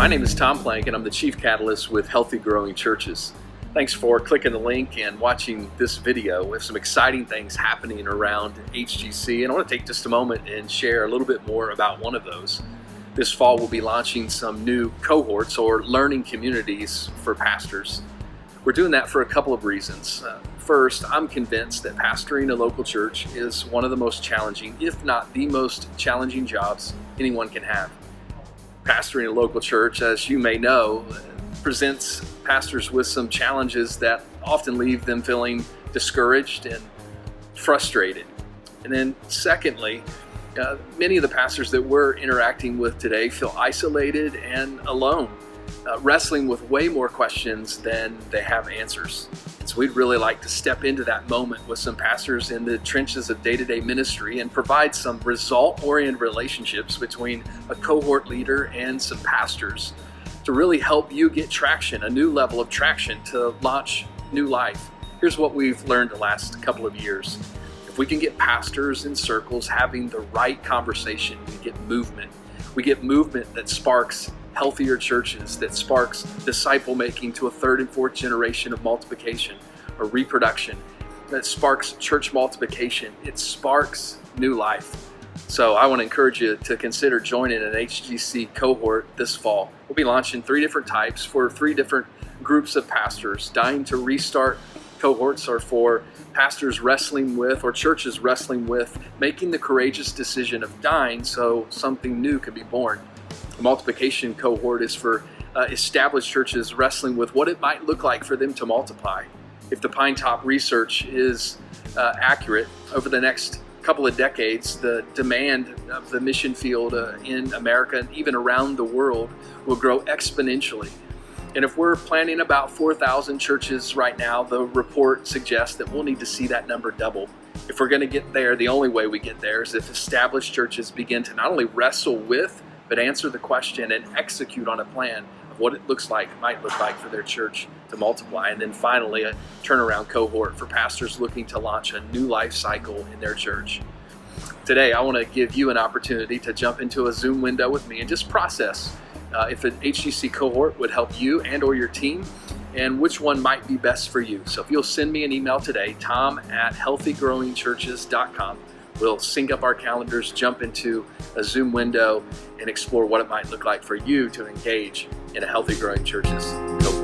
My name is Tom Plank, and I'm the Chief Catalyst with Healthy Growing Churches. Thanks for clicking the link and watching this video. We have some exciting things happening around HGC, and I want to take just a moment and share a little bit more about one of those. This fall, we'll be launching some new cohorts or learning communities for pastors. We're doing that for a couple of reasons. First, I'm convinced that pastoring a local church is one of the most challenging, if not the most challenging jobs anyone can have. Pastoring a local church, as you may know, presents pastors with some challenges that often leave them feeling discouraged and frustrated. And then secondly, many of the pastors that we're interacting with today feel isolated and alone, wrestling with way more questions than they have answers. So we'd really like to step into that moment with some pastors in the trenches of day-to-day ministry and provide some result-oriented relationships between a cohort leader and some pastors to really help you get traction, a new level of traction to launch new life. Here's what we've learned the last couple of years. If we can get pastors in circles having the right conversation, we get movement. We get movement that sparks healthier churches, that sparks disciple making to a third and fourth generation of multiplication or reproduction, that sparks church multiplication. It sparks new life. So I want to encourage you to consider joining an HGC cohort this fall. We'll be launching 3 different types for 3 different groups of pastors. Dying to Restart cohorts are for pastors wrestling with, or churches wrestling with, making the courageous decision of dying so something new can be born. The multiplication cohort is for established churches wrestling with what it might look like for them to multiply. If the Pine Top research is accurate, over the next couple of decades, the demand of the mission field in America and even around the world will grow exponentially. And if we're planning about 4,000 churches right now, the report suggests that we'll need to see that number double. If we're going to get there, the only way we get there is if established churches begin to not only wrestle with, but answer the question and execute on a plan of what it might look like for their church to multiply. And then finally, a turnaround cohort for pastors looking to launch a new life cycle in their church. Today, I want to give you an opportunity to jump into a Zoom window with me and just process if an HGC cohort would help you and or your team, and which one might be best for you. So if you'll send me an email today, tom@healthygrowingchurches.com. We'll sync up our calendars, jump into a Zoom window, and explore what it might look like for you to engage in a Healthy Growing Churches cohort.